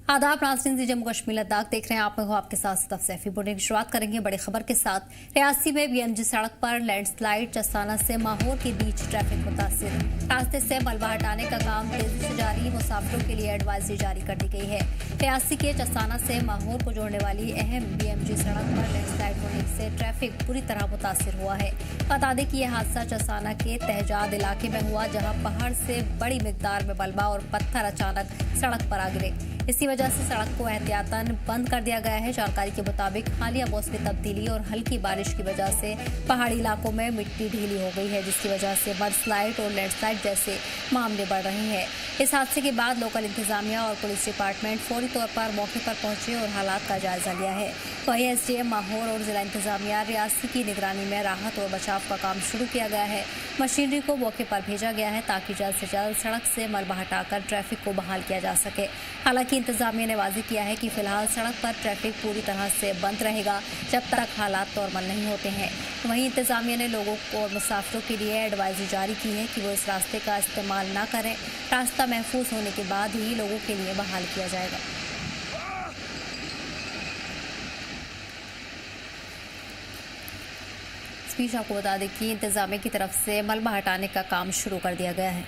आदाब नाज़रीन, जम्मू कश्मीर लद्दाख देख रहे हैं आप। मैं हूं आपके साथ सदफ सैफी। बुलेटिन की शुरुआत करेंगे बड़ी खबर के साथ। रियासी में बीएमजी सड़क पर लैंडस्लाइड, चसाना से माहौर के बीच ट्रैफिक मुतासिर। रास्ते से मलबा हटाने का काम तेजी से जारी। मुसाफिरों के लिए एडवाइजरी जारी कर दी गई है। रियासी के चसाना से माहौर को जोड़ने वाली अहम बीएमजी सड़क पर लैंडस्लाइड होने से ट्रैफिक पूरी तरह मुतासिर हुआ है। बता दें कि यह हादसा चसाना के तहजाद इलाके में हुआ, जहां पहाड़ से बड़ी मिकदार में मलबा और पत्थर अचानक सड़क पर आ गिरे। इसी वजह से सड़क को एहतियातन बंद कर दिया गया है। जानकारी के मुताबिक हालिया मौसमी तब्दीली और हल्की बारिश की वजह से पहाड़ी इलाकों में मिट्टी ढीली हो गई है, जिसकी वजह से मडस्लाइड और लैंडस्लाइड जैसे मामले बढ़ रहे हैं। इस हादसे के बाद लोकल इंतजामिया और पुलिस डिपार्टमेंट फौरी तौर पर मौके पर पहुंचे और हालात का जायजा लिया है। वहीं एसडीएम माहौर और जिला इंतजामिया रियासी की निगरानी में राहत और बचाव का काम शुरू किया गया है। मशीनरी को मौके पर भेजा गया है ताकि जल्द से जल्द सड़क से मलबा हटाकर ट्रैफिक को बहाल किया जा सके। हालांकि इंतजामिया ने वाज़ेह किया है कि फिलहाल सड़क पर ट्रैफिक पूरी तरह से बंद रहेगा जब तक हालात नॉर्मल नहीं होते हैं। वहीं इंतजामिया ने लोगों को मुसाफिरों के लिए एडवाइजरी जारी की है कि वो इस रास्ते का इस्तेमाल ना करें। रास्ता महफूज होने के बाद ही लोगों के लिए बहाल किया जाएगा। इस बीच आपको बता दें कि इंतजामिया की तरफ से मलबा हटाने का काम शुरू कर दिया गया है।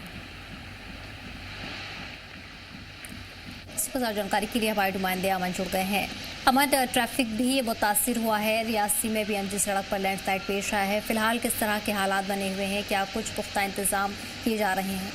इस जानकारी के लिए हमारे नुमाइंदे अमन जुड़ गए हैं। अमन, ट्रैफिक भी मुतासिर हुआ है। रियासी में भी बीएमजी सड़क पर लैंडस्लाइड पेश आया है। फिलहाल किस तरह के हालात बने हुए हैं? क्या कुछ पुख्ता इंतजाम किए जा रहे हैं?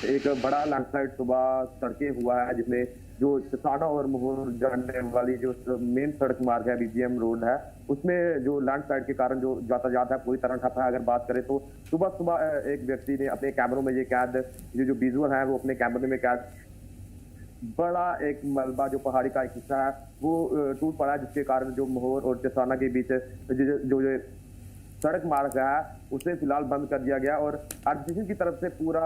एक बड़ा लैंडस्लाइड सुबह तड़के हुआ है, जिसमें जो चसाना और मोहर जाने वाली जो मेन सड़क मार्ग है, बीजीएम रोड है, उसमें जो लैंडस्लाइड के कारण जो यातायात है पूरी तरह ठप है। अगर बात करें तो सुबह सुबह एक व्यक्ति ने अपने कैमरों में ये कैद, जो विजुअल है वो अपने कैमरे में कैद, बड़ा एक मलबा जो पहाड़ी का एक हिस्सा है वो टूट पड़ा, जिसके कारण जो मोहर और चसाना के बीच जो सड़क मार्ग है उसे फिलहाल बंद कर दिया गया और एडमिनिस्ट्रेशन की तरफ से पूरा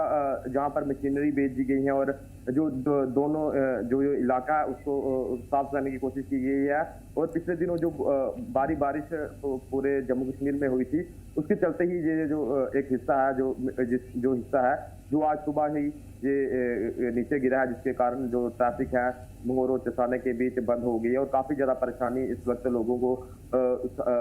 जहां पर मशीनरी भेज दी गई है और जो दोनों जो इलाका है उसको साफ करने की कोशिश की गई है। और पिछले दिनों जो बारिश पूरे जम्मू कश्मीर में हुई थी, उसके चलते ही ये जो एक हिस्सा है जो हिस्सा है जो आज सुबह ही ये नीचे गिरा है, जिसके कारण जो ट्रैफिक है मोहर और चसाने के बीच बंद हो गई है और काफी ज्यादा परेशानी इस वक्त लोगों को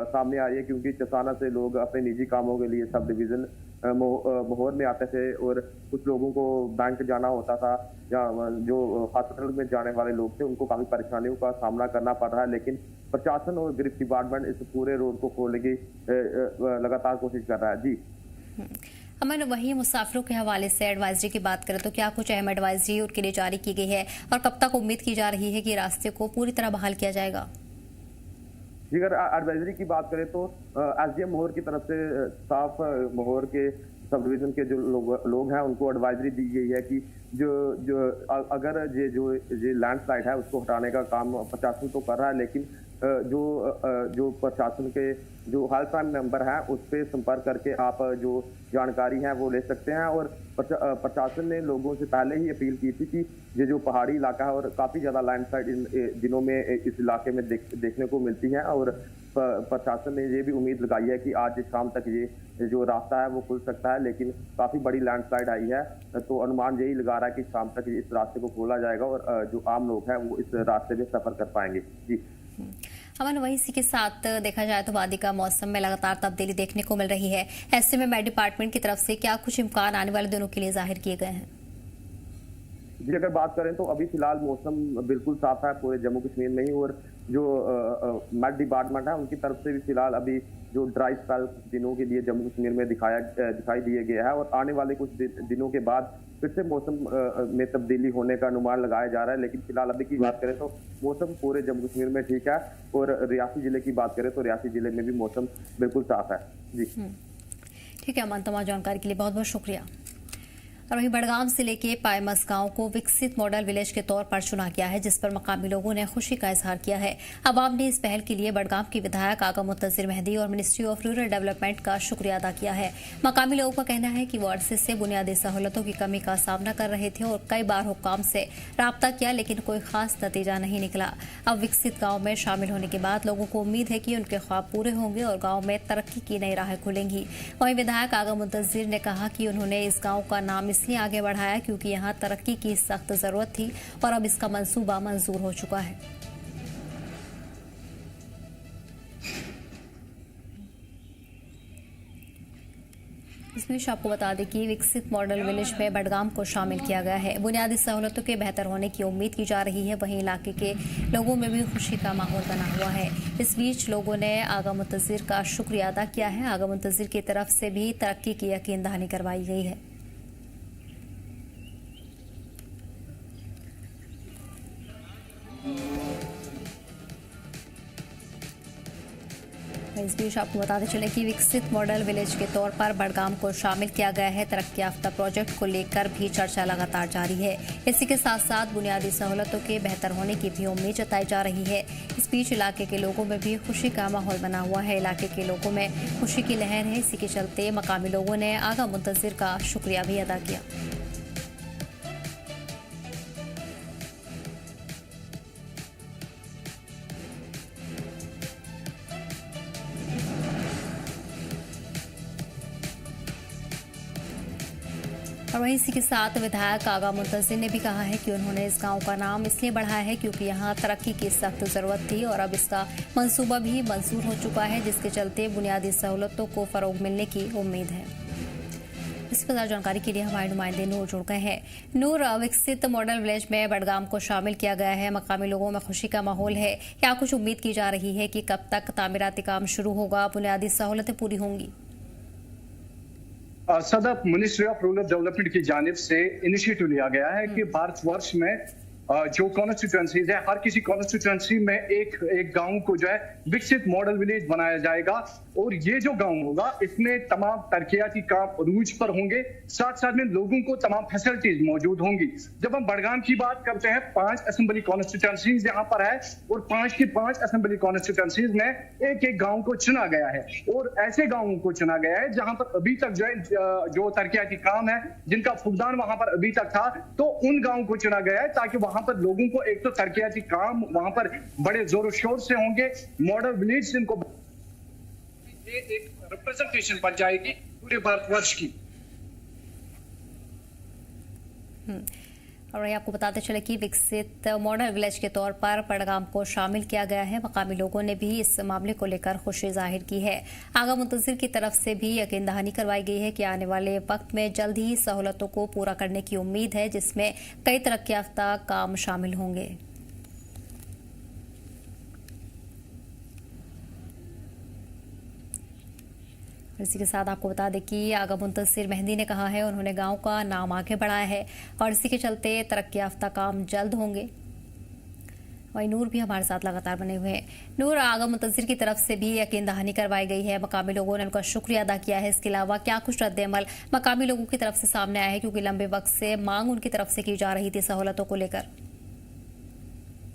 सामने आ रही है, क्योंकि चसाना से लोग अपने निजी कामों के लिए सब डिवीजन मोहर में आते थे और कुछ लोगों को बैंक जाना होता था या जो हॉस्पिटल में जाने वाले लोग थे उनको काफी परेशानियों का सामना करना पड़ रहा है। लेकिन प्रशासन और गृह डिपार्टमेंट इस पूरे रोड को खोलने की लगातार कोशिश कर रहा है। जी अमन, वही मुसाफिरों के हवाले से एडवाइजरी की बात करें तो क्या कुछ अहम एडवाइजरी उनके लिए जारी की गई है और कब तक उम्मीद की जा रही है कि रास्ते को पूरी तरह बहाल किया जाएगा? अगर एडवाइजरी की बात करें तो एसडीएम मोहर की तरफ से साफ मोहर के सब डिवीजन के जो लोग हैं उनको एडवाइजरी दी गई है कि जो अगर ये लैंडस्लाइड है उसको हटाने का काम प्रशासन तो कर रहा है, लेकिन जो प्रशासन के जो हेल्पलाइन नंबर है उस पर संपर्क करके आप जो जानकारी है वो ले सकते हैं। और प्रशासन ने लोगों से पहले ही अपील की थी कि ये जो पहाड़ी इलाका है और काफी ज्यादा लैंडस्लाइड इन दिनों में इस इलाके में देखने को मिलती है और प्रशासन ने ये भी उम्मीद लगाई है कि आज शाम तक ये जो रास्ता है वो खुल सकता है, लेकिन काफी बड़ी लैंडस्लाइड आई है तो अनुमान यही लगा रहा है कि शाम तक इस रास्ते को खोला जाएगा और जो आम लोग हैं वो इस रास्ते में सफर कर पाएंगे। जी अमन, वही इसी के साथ देखा जाए तो वादी का मौसम में लगातार तब्दीली देखने को मिल रही है। ऐसे में मेट डिपार्टमेंट की तरफ से क्या कुछ इम्कान आने वाले दिनों के लिए जाहिर किए गए हैं? जी अगर बात करें तो अभी फिलहाल मौसम बिल्कुल साफ है पूरे जम्मू कश्मीर में ही, और जो मेट डिपार्टमेंट है उनकी तरफ से भी फिलहाल अभी जो ड्राई स्पेल दिनों के लिए जम्मू कश्मीर में दिखाई दिए गया है और आने वाले कुछ दिनों के बाद फिर से मौसम में तब्दीली होने का अनुमान लगाया जा रहा है। लेकिन फिलहाल अभी की बात करें तो मौसम पूरे जम्मू कश्मीर में ठीक है और रियासी जिले की बात करें तो रियासी जिले में भी मौसम बिल्कुल साफ है। जी ठीक है अमन, तमाम जानकारी के लिए बहुत बहुत शुक्रिया। और वहीं बड़गाम जिले के पायमस गांव को विकसित मॉडल विलेज के तौर पर चुना गया है, जिस पर मकामी लोगों ने खुशी का इजहार किया है। अवाम ने इस पहल के लिए बड़गाम के विधायक आगा मुंतजिर मेहदी और मिनिस्ट्री ऑफ रूरल डेवलपमेंट का शुक्रिया अदा किया है। मकामी लोगों का कहना है कि वो अरसे से बुनियादी सहूलतों की कमी का सामना कर रहे थे और कई बार हुक्काम से राब्ता किया, लेकिन कोई खास नतीजा नहीं निकला। अब विकसित गाँव में शामिल होने के बाद लोगों को उम्मीद है कि उनके ख्वाब पूरे होंगे और गाँव में तरक्की की नई राहें खुलेंगी। वहीं विधायक आगा मुंतजिर ने कहा कि उन्होंने इस गाँव का नाम इसलिए आगे बढ़ाया क्योंकि यहां तरक्की की सख्त जरूरत थी और अब इसका मंसूबा मंजूर हो चुका है। इस बीच आपको बता दें कि विकसित मॉडल विलेज में बड़गाम को शामिल किया गया है। बुनियादी सहूलतों के बेहतर होने की उम्मीद की जा रही है। वहीं इलाके के लोगों में भी खुशी का माहौल बना हुआ है। इस बीच लोगों ने आगा मुंतजिर का शुक्रिया अदा किया है। आगा मुंतजिर की तरफ से भी तरक्की की यकीन दहानी करवाई गई है। इस बीच आपको बताते चले कि विकसित मॉडल विलेज के तौर पर बड़गाम को शामिल किया गया है। तरक्की याफ्ता प्रोजेक्ट को लेकर भी चर्चा लगातार जारी है। इसी के साथ साथ बुनियादी सहूलतों के बेहतर होने की भी उम्मीद जताई जा रही है। इस बीच इलाके के लोगों में भी खुशी का माहौल बना हुआ है। इलाके के लोगों में खुशी की लहर है। इसी के चलते मकामी लोगों ने आगा मुंतजिर का शुक्रिया भी अदा किया। और वहीं इसी के साथ विधायक आगा मुंतजिर ने भी कहा है कि उन्होंने इस गांव का नाम इसलिए बढ़ाया है क्योंकि यहां तरक्की की सख्त जरूरत थी और अब इसका मंसूबा भी मंजूर हो चुका है, जिसके चलते बुनियादी सहूलतों को फरोग मिलने की उम्मीद है। इस पर जानकारी के लिए हमारे नुमाइंदे नूर जुड़ गए हैं। नूर, विकसित मॉडल विलेज में बड़गाम को शामिल किया गया है। मकामी लोगों में खुशी का माहौल है। क्या कुछ उम्मीद की जा रही है कि कब तक तामीराती काम शुरू होगा, बुनियादी सहूलतें पूरी होंगी? सदर मिनिस्ट्री ऑफ रूरल डेवलपमेंट की जानिब से इनिशिएटिव लिया गया है कि भारतवर्ष में जो कॉन्स्टिट्यूएंसीज है, हर किसी कॉन्स्टिट्यूएंसी में एक गांव को जो है विकसित मॉडल विलेज बनाया जाएगा और ये जो गांव होगा इसमें तमाम तरक्कियाती काम अरूज पर होंगे, साथ साथ में लोगों को तमाम फैसिलिटीज मौजूद होंगी। जब हम बड़गाम की बात करते हैं, 5 असेंबली कॉन्स्टिट्यूएंसीज यहाँ पर है और 5 की 5 असेंबली कॉन्स्टिट्यूएंसीज में एक गाँव को चुना गया है और ऐसे गाँवों को चुना गया है जहां पर अभी तक जो है जो तरक्कियाती काम है, जिनका फुकदान वहां पर अभी तक था, तो उन गाँव को चुना गया है ताकि वहां पर लोगों को एक तो तरक्कियाती काम वहां पर बड़े जोरों शोर से होंगे। मॉडल विलेज जिनको ये एक रिप्रेजेंटेशन बन जाएगी पूरे भारतवर्ष की। और आपको बताते चले कि विकसित मॉडल विलेज के तौर पर बड़गाम को शामिल किया गया है। मकामी लोगों ने भी इस मामले को लेकर खुशी जाहिर की है। आगा मुंतजिर की तरफ से भी यकीन दहानी करवाई गई है कि आने वाले वक्त में जल्द ही सहूलतों को पूरा करने की उम्मीद है, जिसमें कई तरक्की याफ्ता काम शामिल होंगे। इसी के साथ आपको बता दें कि आगा मुंतजिर मेहदी ने कहा है उन्होंने गांव का नाम आगे बढ़ाया है और इसी के चलते तरक्की याफ्ता काम जल्द होंगे। वहीं नूर भी हमारे साथ लगातार बने हुए हैं। नूर, आगा मुंतजिर की तरफ से भी यकीन दहानी करवाई गई है। मकामी लोगों ने उनका शुक्रिया अदा किया है। इसके अलावा क्या कुछ रद्द-ए-अमल मकामी लोगों की तरफ से सामने आया है, क्योंकि लंबे वक्त से मांग उनकी तरफ से की जा रही थी सहूलतों को लेकर?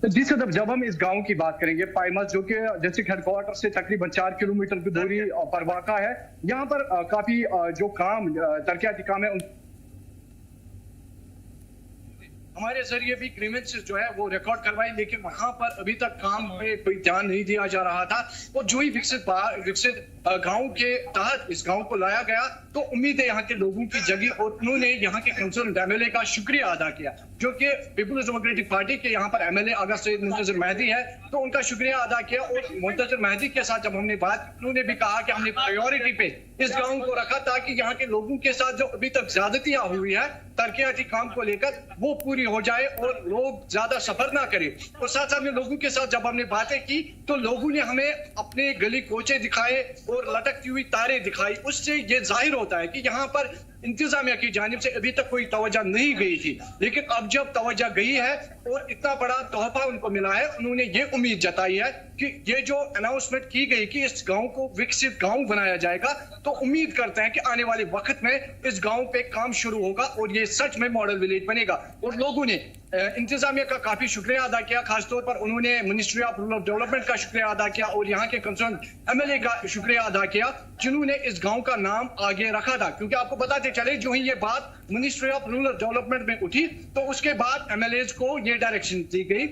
जी सदर, जब हम इस गांव की बात करेंगे, पायमस जो कि डिस्ट्रिक्ट हेडक्वार्टर से तकरीबन 4 किलोमीटर की दूरी पर वाक़ा है, यहाँ पर काफी जो काम तरक्कियाती काम है हमारे जरिए भी ग्रीवेंसेस जो है वो रिकॉर्ड करवाई, लेकिन वहां पर अभी तक काम पे कोई ध्यान नहीं दिया जा रहा था। और जो ही विकसित गांव के तहत इस गांव को लाया गया तो उम्मीद है यहाँ के लोगों की जगी और उन्होंने यहाँ के काउंसिल एमएलए का शुक्रिया अदा किया, जो कि पीपुल्स डेमोक्रेटिक पार्टी के यहाँ पर एमएलए आगा सैयद मुंतजिर मेहदी है, तो उनका शुक्रिया अदा किया। और मुंतजिर मेहदी के साथ जब हमने बात, उन्होंने भी कहा कि हमने प्रायोरिटी पे इस गाँव को रखा ताकि यहाँ के लोगों के साथ जो अभी तक ज्यादतियां हुई है तरक्कियाती काम को लेकर वो पूरी हो जाए और लोग ज्यादा सफर ना करें। और साथ साथ में लोगों के साथ जब हमने बातें की तो लोगों ने हमें अपने गली कोचे दिखाए और लटकती हुई तारें दिखाई। उससे ये जाहिर होता है कि यहाँ पर इंतजामिया की जानिब से अभी तक कोई तवज्जो नहीं गई थी, लेकिन अब जब तवज्जो गई है और इतना बड़ा तोहफा उनको मिला है, उन्होंने ये उम्मीद जताई है कि ये जो अनाउंसमेंट की गई कि इस गांव को विकसित गांव बनाया जाएगा, तो उम्मीद करते हैं कि आने वाले वक्त में इस गांव पे काम शुरू होगा और ये सच में मॉडल विलेज बनेगा। और लोगों ने इंतजामिया का काफी शुक्रिया अदा किया, खासतौर पर उन्होंने मिनिस्ट्री ऑफ रूरल डेवलपमेंट का शुक्रिया अदा किया और यहाँ के कंसर्न एमएलए का शुक्रिया अदा किया, जिन्होंने इस गांव का नाम आगे रखा था। क्योंकि आपको बताते चले, जो ही ये बात मिनिस्ट्री ऑफ रूरल डेवलपमेंट में उठी, तो उसके बाद एमएलए को ये डायरेक्शन दी गई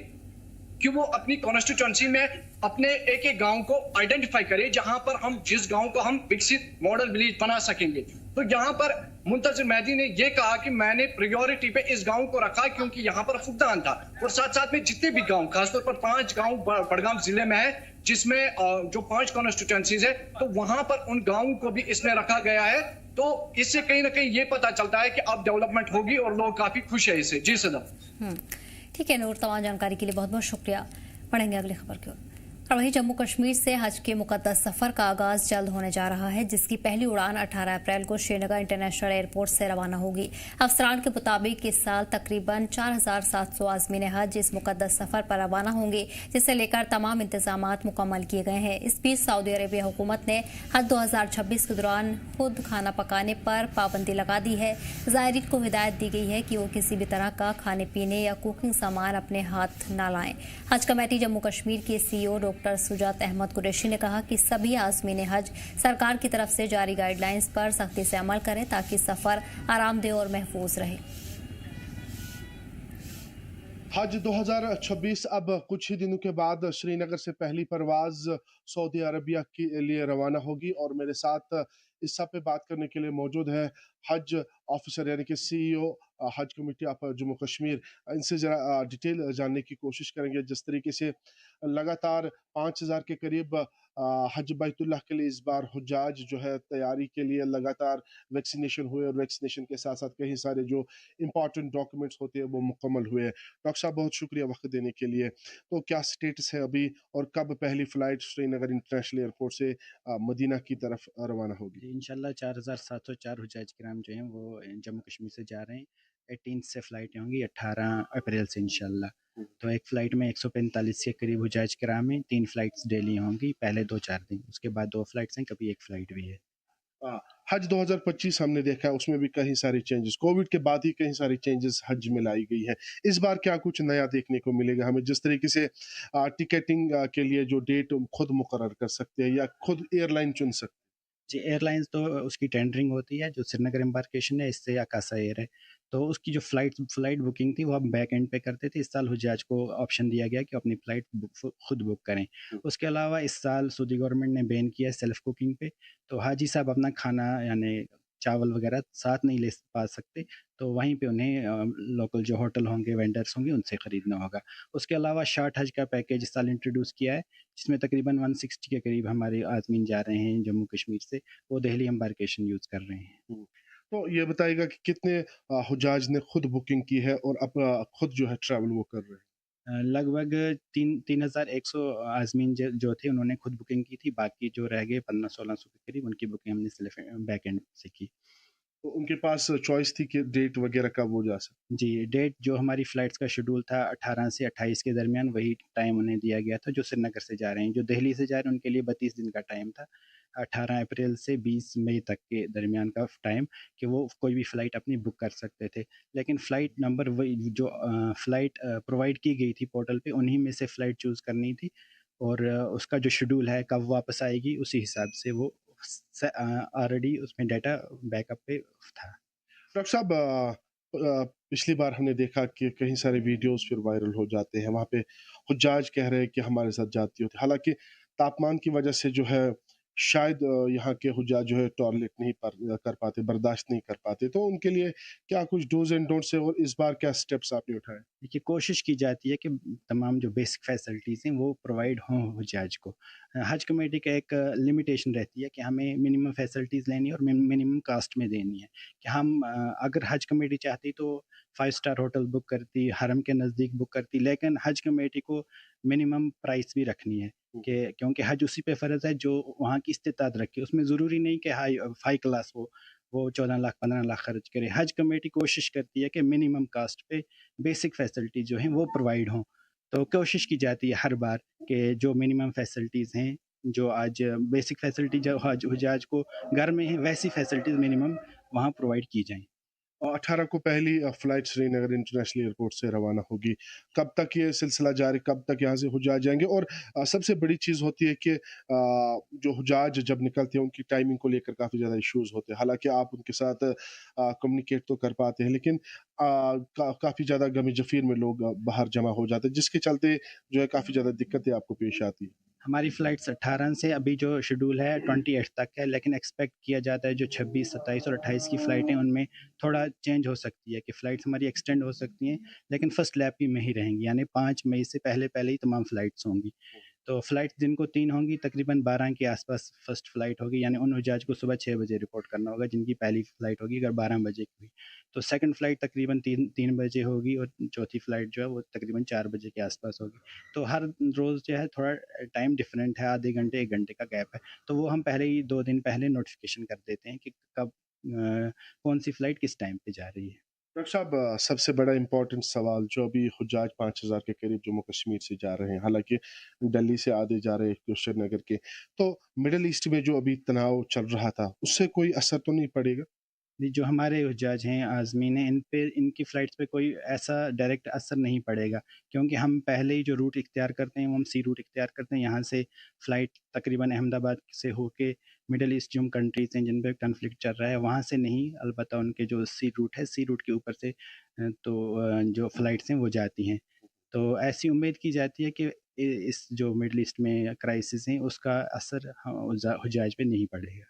कि वो अपनी कॉन्स्टिट्यूएंसी में अपने एक एक गांव को आइडेंटिफाई करे, जहां पर हम जिस गांव को हम विकसित मॉडल विलेज बना सकेंगे। तो यहाँ पर मुंतजिर मेहदी ने ये कहा कि मैंने प्रायोरिटी पे इस गांव को रखा क्योंकि यहाँ पर फुकदान था, और साथ साथ में जितने भी गांव, खासतौर पर 5 गांव बड़गाम जिले में है, जिसमें जो 5 कॉन्स्टिट्यूएंसीज है, तो वहां पर उन गांवों को भी इसमें रखा गया है। तो इससे कहीं ना कहीं ये पता चलता है कि अब डेवलपमेंट होगी और लोग काफी खुश है इससे। जी सदम। ठीक है नूर, तमाम जानकारी के लिए बहुत बहुत शुक्रिया। पढ़ेंगे अगली खबर की ओर। और वहीं जम्मू कश्मीर से हज के मुकद्दस सफर का आगाज जल्द होने जा रहा है, जिसकी पहली उड़ान 18 अप्रैल को श्रीनगर इंटरनेशनल एयरपोर्ट से रवाना होगी। अफसरान के मुताबिक इस साल तकरीबन 4700 आज़मीन हज इस मुकद्दस सफर पर रवाना होंगे, जिसे लेकर तमाम इंतजाम मुकम्मल किए गए हैं। इस बीच सऊदी अरेबिया हुकूमत ने हज 2026 के दौरान खुद खाना पकाने पर पाबंदी लगा दी है। ज़ायरीन को हिदायत दी गई है कि वो किसी भी तरह का खाने पीने या कुकिंग सामान अपने हाथ न लाएं। हज कमेटी जम्मू कश्मीर के CEO डॉक्टर सुजात अहमद कुरैशी ने कहा कि सभी आज़मीन हज सरकार की तरफ से जारी गाइडलाइंस पर सख्ती से अमल करें ताकि सफर आरामदेह और महफूज रहे। हज 2026 अब कुछ ही दिनों के बाद श्रीनगर से पहली परवाज सऊदी अरबिया के लिए रवाना होगी, और मेरे साथ इस सब पे बात करने के लिए मौजूद है हज ऑफिसर यानी कि CEO हज कमेटी ऑफ जम्मू कश्मीर। इनसे ज़रा डिटेल जानने की कोशिश करेंगे। जिस तरीके से लगातार 5000 के करीब हज बैतुल्लाह के लिए इस बार हुज्जाज जो है तैयारी के लिए लगातार वैक्सीनेशन हुए, और वैक्सीनेशन के साथ साथ कई सारे जो इम्पॉर्टेंट डॉक्यूमेंट्स होते हैं वो मुकम्मल हुए। डॉक्टर साहब बहुत शुक्रिया वक्त देने के लिए। तो क्या स्टेटस है अभी, और कब पहली फ़्लाइट श्रीनगर इंटरनेशनल एयरपोर्ट से मदीना की तरफ रवाना होगी? इंशाल्लाह 4704 हुज्जाज किराम जो हैं वो जम्मू कश्मीर से जा रहे हैं। 18 से फ़्लाइटें होंगी 18 अप्रैल से इंशाल्लाह। तो एक फ़्लाइट में 145 के करीब हुज्जाज किराम हैं। 3 फ़्लाइट्स डेली होंगी पहले 2-4 दिन, उसके बाद 2 फ़्लाइट्स हैं, कभी एक फ़्लाइट भी है। हज 2025 हमने देखा है, उसमें भी कई सारे चेंजेस, कोविड के बाद ही कई सारी चेंजेस हज में लाई गई है। इस बार क्या कुछ नया देखने को मिलेगा हमें, जिस तरीके से टिकटिंग के लिए जो डेट खुद मुकर्रर कर सकते हैं या खुद एयरलाइन चुन सकते हैं? जी, एयरलाइंस तो उसकी टेंडरिंग होती है, जो श्रीनगर एम्बार्केशन है इससे अकासा एयर है, तो उसकी जो फ़्लाइट बुकिंग थी वो हम बैक एंड पे करते थे। इस साल हुज्जाज को ऑप्शन दिया गया कि अपनी फ़्लाइट खुद बुक करें। उसके अलावा इस साल सऊदी गवर्नमेंट ने बैन किया है सेल्फ़ कुकिंग पे, तो हाजी साहब अपना खाना यानी चावल वगैरह साथ नहीं ले पा सकते, तो वहीं पे उन्हें लोकल जो होटल होंगे, वेंडर्स होंगे, उनसे ख़रीदना होगा। उसके अलावा शार्ट हज का पैकेज इस साल इंट्रोड्यूस किया है, जिसमें तकरीबन 160 के करीब हमारे आज़मीन जा रहे हैं जम्मू कश्मीर से, वो दिल्ली एम्बार्केशन यूज़ कर रहे हैं। तो ये बताइएगा कि कितने हुज्जाज ने खुद बुकिंग की है और अब खुद जो है ट्रैवल वो कर रहे हैं? लगभग 3100 आज़मीन जो थे उन्होंने खुद बुकिंग की थी, बाकी जो रह गए 1500-1600 के करीब, उनकी बुकिंग हमने सिर्फ बैक एंड से की। तो उनके पास चॉइस थी कि डेट वगैरह कब वो जा सकते? जी, डेट जो हमारी फ़्लाइट्स का शेड्यूल था 18 से 28 के दरमियान, वही टाइम उन्हें दिया गया था जो श्रीनगर से जा रहे हैं। जो दिल्ली से जा रहे हैं उनके लिए 32 दिन का टाइम था, 18 अप्रैल से 20 मई तक के दरमियान का टाइम, कि वो कोई भी फ़्लाइट अपनी बुक कर सकते थे। लेकिन फ़्लाइट नंबर वही जो फ़्लाइट प्रोवाइड की गई थी पोर्टल पे, उन्हीं में से फ़्लाइट चूज़ करनी थी, और उसका जो शेड्यूल है कब वापस आएगी उसी हिसाब से वो ऑलरेडी उसमें डाटा बैकअप पे था। डॉक्टर साहब पिछली बार हमने देखा कि कई सारे वीडियोस फिर वायरल हो जाते हैं, वहाँ पे हुज्जाज कह रहे हैं कि हमारे साथ जाती होती, हालांकि तापमान की वजह से जो है शायद यहाँ के हुज्जाज जो है टॉयलेट नहीं कर पाते, बर्दाश्त नहीं कर पाते, तो उनके लिए क्या कुछ डूज एंड डोंट्स है और इस बार क्या स्टेप्स आपने उठाए? देखिए, कोशिश की जाती है कि तमाम जो बेसिक फैसिलिटीज़ हैं वो प्रोवाइड हों हुज्जाज को। हज कमेटी का एक लिमिटेशन रहती है कि हमें मिनिमम फैसिलिटीज़ लेनी है और मिनिमम कास्ट में देनी है, कि हम अगर हज कमेटी चाहती तो 5 स्टार होटल बुक करती, हरम के नज़दीक बुक करती, लेकिन हज कमेटी को मिनिमम प्राइस भी रखनी है, कि क्योंकि हज उसी पे फ़र्ज़ है जो वहाँ की इस्तिताअत रखे। उसमें ज़रूरी नहीं कि हाई क्लास वो 14 लाख 15 लाख खर्च करे। हज कमेटी कोशिश करती है कि मिनिमम कास्ट पे बेसिक फैसिलिटी जो हैं वो प्रोवाइड हों। तो कोशिश की जाती है हर बार कि जो मिनिमम फैसिलिटीज़ हैं, जो आज बेसिक फैसिलिटी जो हुजाज को घर में है, वैसी फैसिलिटीज़ मिनिमम वहाँ प्रोवाइड की जाएँ। और 18 को पहली फ्लाइट श्रीनगर इंटरनेशनल एयरपोर्ट से रवाना होगी। कब तक ये सिलसिला जारी, कब तक यहाँ से हुजाज जाएंगे? और सबसे बड़ी चीज़ होती है कि जो हुजाज जब निकलते हैं उनकी टाइमिंग को लेकर काफ़ी ज़्यादा इश्यूज़ होते हैं। हालांकि आप उनके साथ कम्युनिकेट तो कर पाते हैं, लेकिन काफ़ी ज़्यादा गमी जफ़ीर में लोग बाहर जमा हो जाते हैं, जिसके चलते जो है काफ़ी ज़्यादा दिक्कतें आपको पेश आती हैं। हमारी फ़्लाइट्स 18 से अभी जो शेड्यूल है 28 तक है, लेकिन एक्सपेक्ट किया जाता है जो 26, 27 और 28 की फ़्लाइटें उनमें थोड़ा चेंज हो सकती है कि फ़्लाइट्स हमारी एक्सटेंड हो सकती हैं, लेकिन फर्स्ट लैप ही में ही रहेंगी, यानी 5 मई से पहले-पहले ही तमाम फ़्लाइट्स होंगी। तो फ़्लाइट्स दिन को 3 होंगी, तकरीबन 12 के आस-पास फर्स्ट फ़्लाइट होगी, यानी उन हुजाज को सुबह 6 बजे रिपोर्ट करना होगा जिनकी पहली फ़्लाइट होगी अगर 12 बजे की हुई। तो सेकंड फ़्लाइट तकरीबन 3 बजे होगी और चौथी फ़्लाइट जो है वो तकरीबन 4 बजे के आस-पास होगी। तो हर रोज़ जो है थोड़ा टाइम डिफरेंट है, आधे घंटे 1 घंटे का गैप है। तो वो हम पहले ही 2 दिन पहले नोटिफ़िकेशन कर देते हैं कि कब कौन-सी फ़्लाइट किस टाइम पे जा रही है। डॉक्टर साहब, सबसे बड़ा इम्पोर्टेंट सवाल जो अभी हुज्जाज 5000 के करीब जम्मू कश्मीर से जा रहे हैं, हालांकि दिल्ली से आधे जा रहे हैं श्रीनगर के, तो मिडिल ईस्ट में जो अभी तनाव चल रहा था उससे कोई असर तो नहीं पड़ेगा? जो हमारे हुज्जाज हैं, आज़मीन हैं, इन पे इनकी फ़्लाइट्स पे कोई ऐसा डायरेक्ट असर नहीं पड़ेगा, क्योंकि हम पहले ही जो रूट इख्तियार करते हैं, वो हम सी रूट इख्तियार करते हैं। यहाँ से फ़्लाइट तकरीबन अहमदाबाद से होके मिडल ईस्ट जिन कंट्रीज़ हैं, जिन पे कॉन्फ्लिक्ट चल रहा है, वहाँ से नहीं, अलबत्ता उनके जो सी रूट है, सी रूट के ऊपर से जो फ़्लाइट्स हैं, वो जाती हैं। तो ऐसी उम्मीद की जाती है कि इस जो मिडल ईस्ट में क्राइसिस है, उसका असर हुज्जाज पे नहीं पड़ेगा।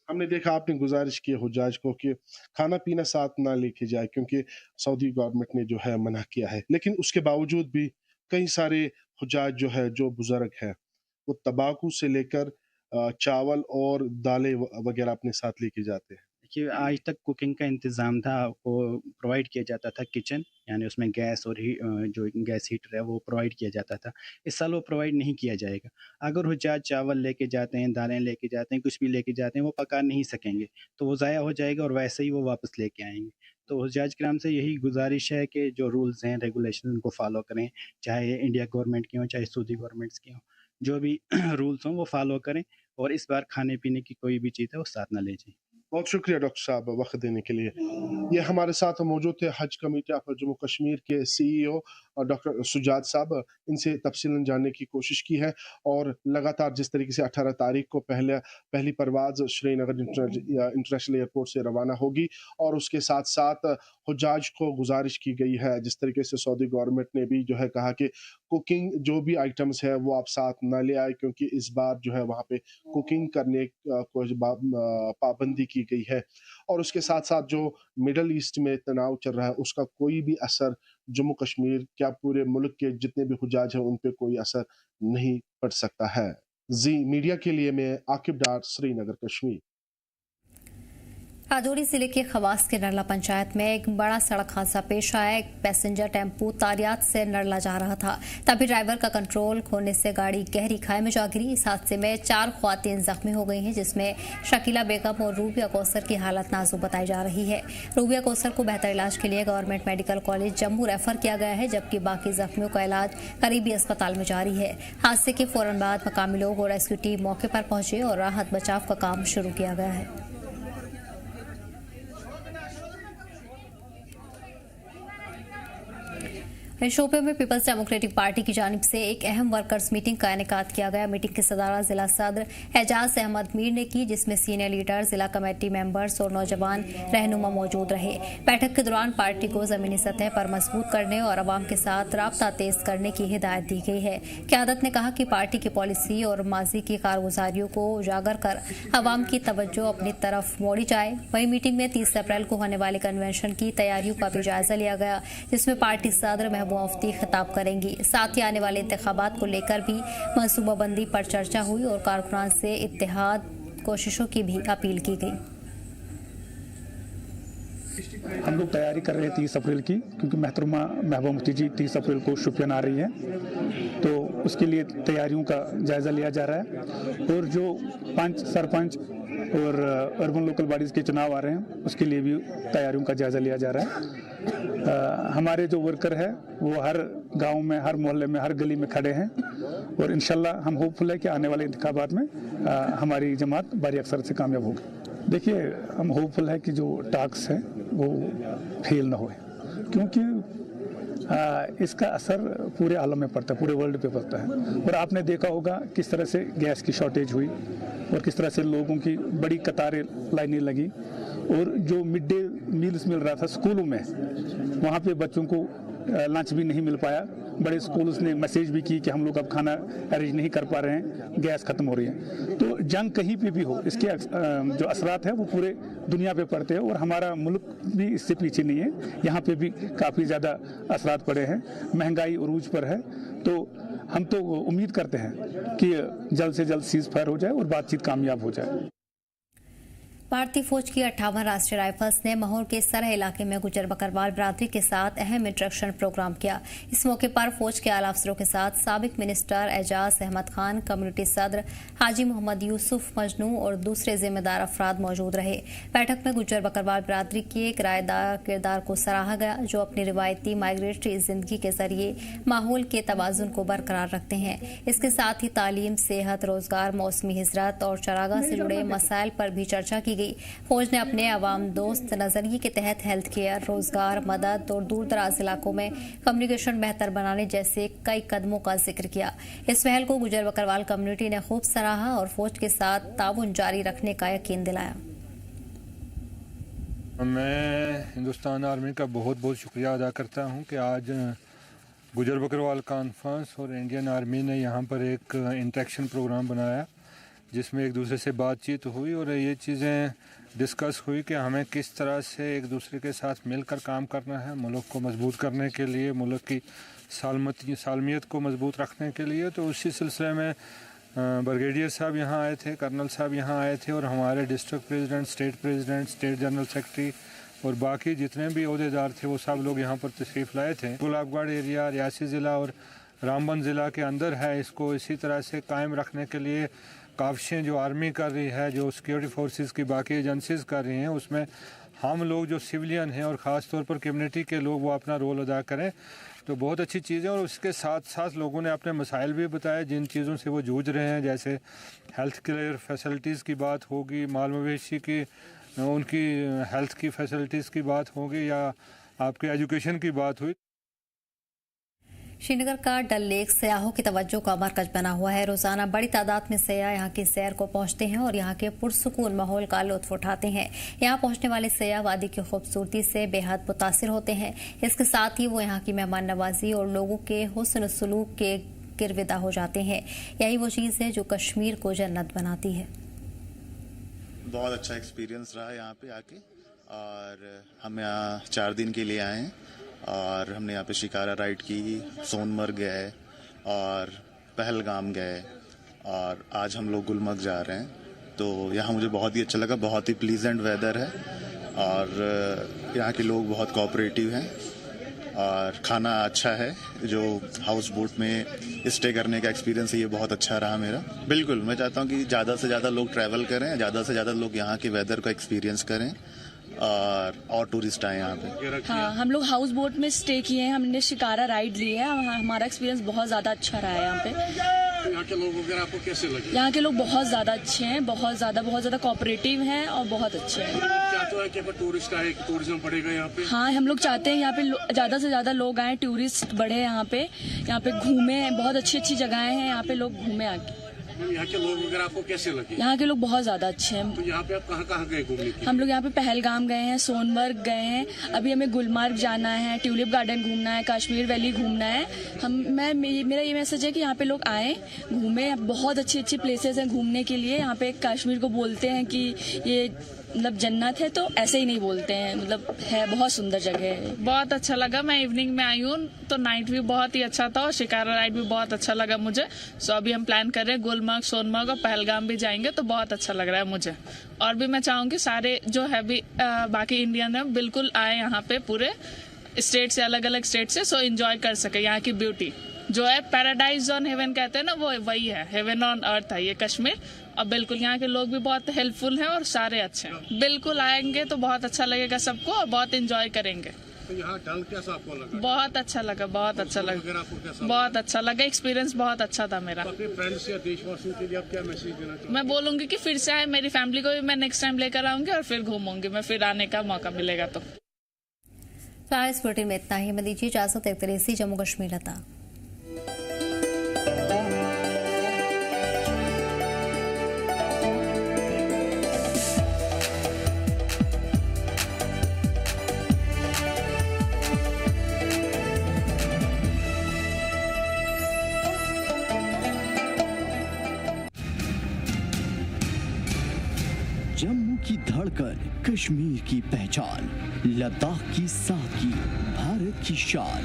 हमने देखा, आपने गुजारिश की हुज्जाज को कि खाना पीना साथ ना लेके जाए, क्योंकि सऊदी गवर्नमेंट ने जो है मना किया है, लेकिन उसके बावजूद भी कई सारे हुज्जाज जो है, जो बुजुर्ग है, वो तंबाकू से लेकर चावल और दालें वगैरह अपने साथ लेके जाते हैं। देखिए, आज तक कुकिंग का इंतज़ाम था, वो प्रोवाइड किया जाता था किचन, यानी उसमें गैस और जो गैस हीटर है वो प्रोवाइड किया जाता था। इस साल वो प्रोवाइड नहीं किया जाएगा। अगर हुज्जाज चावल लेके जाते हैं, दालें लेके जाते हैं, कुछ भी लेके जाते हैं, वो पका नहीं सकेंगे, तो वो ज़ाया हो जाएगा और वैसे ही वो वापस लेके आएँगे। तो हुज्जाज किराम से यही गुज़ारिश है कि जो रूल्स हैं, रेगुलेशन उनको फ़ॉलो करें, चाहे इंडिया गवर्नमेंट के हों, चाहे सऊदी गवर्नमेंट्स के हों। जो भी रूल्स हों वो फ़ॉलो करें और इस बार खाने-पीने की कोई भी चीज़ है वो साथ ना ले जाएँ। बहुत शुक्रिया डॉक्टर साहब वक्त देने के लिए। ये हमारे साथ मौजूद थे हज कमेटी ऑफ जम्मू कश्मीर के सीईओ और डॉक्टर सुजात साहब। इनसे तफसीलन जानने की कोशिश की है और लगातार जिस तरीके से 18 तारीख को पहली परवाज़ श्रीनगर इंटरनेशनल एयरपोर्ट से रवाना होगी और उसके साथ-साथ हुज्जाज को गुजारिश की गई है, जिस तरीके से सऊदी गवर्नमेंट ने भी जो है कहा कि कुकिंग जो भी आइटम्स है वो आप साथ ना ले आए, क्योंकि इस बार जो है वहाँ पे कुकिंग करने को पाबंदी की गई है। और उसके साथ-साथ जो मिडल ईस्ट में तनाव चल रहा है उसका कोई भी असर जम्मू कश्मीर, क्या पूरे मुल्क के जितने भी हुज्जाज हैं उन पे कोई असर नहीं पड़ सकता है। जी मीडिया के लिए मैं आकिब डार, श्रीनगर, कश्मीर। राजौरी जिले के खवास के नरला पंचायत में एक बड़ा सड़क हादसा पेश आया। एक पैसेंजर टेम्पू तारियात से नरला जा रहा था, तभी ड्राइवर का कंट्रोल खोने से गाड़ी गहरी खाई में जा गिरी। इस हादसे में 4 ख्वातीन जख्मी हो गई हैं, जिसमें शकीला बेगम और रूबिया कौसर की हालत नाजुक बताई जा रही है। रूबिया कौसर को बेहतर इलाज के लिए government medical college Jammu refer किया गया है, जबकि बाकी जख्मियों का इलाज करीबी अस्पताल में जारी है। हादसे के फौरन बाद मकामी लोग और रेस्क्यू टीम मौके पर पहुंचे और राहत बचाव का काम शुरू किया गया है। शोपियां में पीपल्स डेमोक्रेटिक पार्टी की जानिब से एक अहम वर्कर्स मीटिंग का इनेकाद किया गया। मीटिंग की सदारत जिला सदर एजाज अहमद मीर ने की, जिसमें सीनियर लीडर, जिला कमेटी मेंबर्स और नौजवान रहनुमा मौजूद रहे। बैठक के दौरान पार्टी को जमीनी सतह पर मजबूत करने और अवाम के साथ राब्ता तेज करने की हिदायत दी गई है। क़यादत ने कहा कि पार्टी की पॉलिसी और माजी की कारगुजारियों को उजागर कर अवाम की तवज्जो अपनी तरफ मोड़ी जाए। वहीं मीटिंग में 30 अप्रैल को होने वाले कन्वेंशन की तैयारियों का भी जायजा लिया गया, जिसमें पार्टी सदर मुफ्ती खिताब करेंगी। साथ ही आने वाले इंतखाबात को लेकर भी मनसूबाबंदी पर चर्चा हुई और कारकुनान से इत्तेहाद कोशिशों की भी अपील की गई। हम लोग तैयारी कर रहे हैं 30 अप्रैल की, क्योंकि महतरमा महबूबा मुफ्ती जी 30 अप्रैल को शोपियान आ रही हैं, तो उसके लिए तैयारियों का जायज़ा लिया जा रहा है। और जो 5 सरपंच और अर्बन लोकल बॉडीज़ के चुनाव आ रहे हैं, उसके लिए भी तैयारियों का जायज़ा लिया जा रहा है। हमारे जो वर्कर है वो हर गांव में, हर मोहल्ले में, हर गली में खड़े हैं और इंशाल्लाह हम होपफुल है कि आने वाले इंतखाबात में हमारी जमात भारी अक्सर से कामयाब होगी। देखिए, हम होपफुल है कि जो टास्क है वो फेल ना होए, क्योंकि इसका असर पूरे आलम में पड़ता है, पूरे वर्ल्ड पे पड़ता है। और आपने देखा होगा किस तरह से गैस की शॉर्टेज हुई और किस तरह से लोगों की बड़ी कतारें लाइनें लगी, और जो मिड डे मील्स मिल रहा था स्कूलों में, वहाँ पे बच्चों को लंच भी नहीं मिल पाया। बड़े स्कूल्स ने मैसेज भी की कि हम लोग अब खाना अरेंज नहीं कर पा रहे हैं, गैस खत्म हो रही है। तो जंग कहीं पे भी हो, इसके जो असरात है वो पूरे दुनिया पे पड़ते हैं और हमारा मुल्क भी इससे पीछे नहीं है। यहाँ पे भी काफ़ी ज़्यादा असरात पड़े हैं, महंगाई उरूज पर है। तो हम तो उम्मीद करते हैं कि जल्द से जल्द सीज फायर हो जाए और बातचीत कामयाब हो जाए। भारतीय फौज की 58 राष्ट्रीय राइफल्स ने महौर के सरह इलाके में गुजर बकरवाल बरादरी के साथ अहम इंटरेक्शन प्रोग्राम किया। इस मौके पर फौज के आला अफसरों के साथ साबिक मिनिस्टर एजाज अहमद खान, कम्युनिटी सदर हाजी मोहम्मद यूसुफ मजनू और दूसरे जिम्मेदार अफराद मौजूद रहे। बैठक में गुजर बकरवाल बरादरी के किराएदार किरदार को सराहा गया, जो अपनी रिवायती माइग्रेटरी जिंदगी के जरिए माहौल के तवाजुन को बरकरार रखते हैं। इसके साथ ही तालीम, सेहत, रोजगार, मौसमी हिजरत और चरागाह से जुड़े मसाइल पर भी चर्चा की। फौज ने अपने अवाम दोस्त नजरिए के तहत हेल्थ केयर, रोजगार, मदद और दूर दराज इलाकों में कम्युनिकेशन बेहतर बनाने जैसे कई कदमों का जिक्र किया। इस पहल को गुजर बकरवाल कम्युनिटी ने खूब सराहा और फौज के साथ ताउन जारी रखने का यकीन दिलाया। मैं हिंदुस्तान आर्मी का बहुत बहुत शुक्रिया अदा करता हूं कि आज गुजर बकरवाल कॉन्फ्रेंस और इंडियन आर्मी ने यहाँ पर एक इंटरेक्शन प्रोग्राम बनाया, जिसमें एक दूसरे से बातचीत हुई और ये चीज़ें डिस्कस हुई कि हमें किस तरह से एक दूसरे के साथ मिलकर काम करना है, मुल्क को मजबूत करने के लिए, मुल्क की सालमियत को मजबूत रखने के लिए। तो उसी सिलसिले में ब्रिगेडियर साहब यहाँ आए थे, कर्नल साहब यहाँ आए थे और हमारे district president, state general secretary और बाकी जितने भी ओहदेदार थे वो सब लोग यहाँ पर तशरीफ़ लाए थे। गुलाबगढ़ एरिया रियासी ज़िला और रामबन ज़िला के अंदर है, इसको इसी तरह से कायम रखने के लिए काविशें जो आर्मी कर रही है, जो सिक्योरिटी फोर्सेस की बाकी एजेंसीज कर रही हैं, उसमें हम लोग जो सिविलियन हैं और ख़ास तौर पर कम्युनिटी के लोग वो अपना रोल अदा करें, तो बहुत अच्छी चीज़ है। और उसके साथ साथ लोगों ने अपने मसाइल भी बताए जिन चीज़ों से वो जूझ रहे हैं, जैसे हेल्थ केयर फैसिलिटीज़ की बात होगी, माल मवेशी की उनकी हेल्थ की फैसिलिटीज़ की बात होगी, या आपके एजुकेशन की बात हुई। श्रीनगर का डल लेक सयाहों की तवज्जो का मरकज बना हुआ है। रोजाना बड़ी तादाद में सयाह यहाँ की सैर को पहुँचते हैं और यहाँ के पुरसुकून माहौल का लुत्फ उठाते हैं। यहाँ पहुँचने वाले सयाह वादी की खूबसूरती से बेहद मुतासिर होते हैं। इसके साथ ही वो यहाँ की मेहमान नवाजी और लोगों के हुस्न सलूक के गिरविदा हो जाते हैं। यही वो चीज़ है जो कश्मीर को जन्नत बनाती है। बहुत अच्छा एक्सपीरियंस रहा यहाँ पे आके, और हम यहाँ 4 दिन के लिए आए हैं और हमने यहाँ पे शिकारा राइड की, सोनमर्ग गए और पहलगाम गए और आज हम लोग गुलमर्ग जा रहे हैं। तो यहाँ मुझे बहुत ही अच्छा लगा, बहुत ही प्लीजेंट वेदर है और यहाँ के लोग बहुत कोऑपरेटिव हैं और खाना अच्छा है। जो हाउस बोट में स्टे करने का एक्सपीरियंस है ये बहुत अच्छा रहा मेरा। बिल्कुल मैं चाहता हूँ कि ज़्यादा से ज़्यादा लोग ट्रैवल करें, ज़्यादा से ज़्यादा लोग यहाँ के वेदर को एक्सपीरियंस करें और टूरिस्ट आए यहाँ पे। हाँ, हम लोग हाउस बोट में स्टे किए हैं, हमने शिकारा राइड ली है, हमारा एक्सपीरियंस बहुत ज़्यादा अच्छा रहा है यहाँ पे। यहाँ के लोग वगैरह आपको कैसे लगे? यहाँ के लोग बहुत ज़्यादा अच्छे हैं, बहुत ज़्यादा कोऑपरेटिव हैं और बहुत अच्छे हैं। चाहते हैं कि टूरिस्ट आए, टूरिज्म बढ़ेगा यहाँ पे? हाँ, हम लोग चाहते हैं यहाँ पे ज़्यादा से ज़्यादा लोग आए, टूरिस्ट बढ़े यहाँ पे घूमे, बहुत अच्छी जगहें हैं, यहाँ पे लोग घूमे आके। यहाँ के लोग वगैरह आपको कैसे लगे? यहाँ के लोग बहुत ज्यादा अच्छे हैं। तो यहाँ पे आप कहाँ गए घूमने के? हम लोग यहाँ पे पहलगाम गए हैं, सोनमर्ग गए हैं, अभी हमें गुलमर्ग जाना है, ट्यूलिप गार्डन घूमना है, कश्मीर वैली घूमना है। मेरा ये मैसेज है कि यहाँ पे लोग आए, घूमे, बहुत अच्छी प्लेसेस हैं घूमने के लिए। यहाँ पे कश्मीर को बोलते हैं कि ये मतलब जन्नत है, तो ऐसे ही नहीं बोलते हैं, मतलब है बहुत सुंदर जगह है। बहुत अच्छा लगा, मैं इवनिंग में आई हूँ तो नाइट व्यू बहुत ही अच्छा था और शिकारा राइड भी बहुत अच्छा लगा मुझे। सो अभी हम प्लान कर रहे हैं गुलमर्ग, सोनमर्ग और पहलगाम भी जाएंगे, तो बहुत अच्छा लग रहा है मुझे। और भी मैं चाहूँगी सारे जो है भी बाकी इंडियन है बिल्कुल आए यहाँ पे, पूरे स्टेट से, अलग अलग स्टेट से, सो एंजॉय कर सके यहाँ की ब्यूटी जो है। पैराडाइज ऑन हेवन कहते हैं ना, वो वही है, हेवन ऑन अर्थ है ये कश्मीर। और बिल्कुल यहाँ के लोग भी बहुत हेल्पफुल हैं और सारे अच्छे हैं। बिल्कुल आएंगे तो बहुत अच्छा लगेगा सबको और बहुत एंजॉय करेंगे। तो यहाँ डल कैसा आपको लगा? बहुत अच्छा लगा, बहुत अच्छा लगा, बहुत अच्छा लगा। एक्सपीरियंस बहुत अच्छा था मेरा। अपने फ्रेंड्स या देशवासियों के लिए आप क्या मैसेज देना चाहते हैं? मैं बोलूंगी कि फिर से आए, मेरी फैमिली को भी मैं नेक्स्ट टाइम लेकर आऊंगी और फिर घूमूंगी मैं, फिर आने का मौका मिलेगा तो। फिलहाल इस बुलेटिन में इतना ही। मैं दीजिए इजाजत। एक तरह से जम्मू कश्मीर लता। जम्मू की धड़कन, कश्मीर की पहचान, लद्दाख की सादगी, भारत की शान।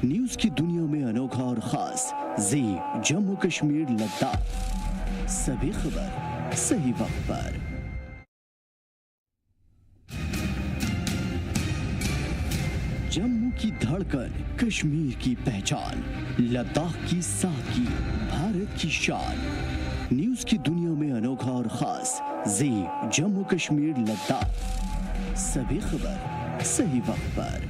न्यूज की दुनिया में अनोखा और खास जी जम्मू कश्मीर लद्दाख। सभी खबर सही वक्त पर। जम्मू की धड़कन, कश्मीर की पहचान, लद्दाख की सादगी, भारत की शान। न्यूज की दुनिया में अनोखा और खास जी जम्मू कश्मीर लद्दाख। सभी खबर सही वक्त पर।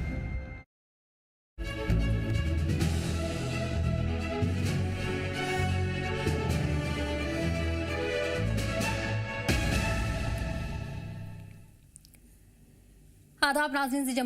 आदाब नाज़रीन।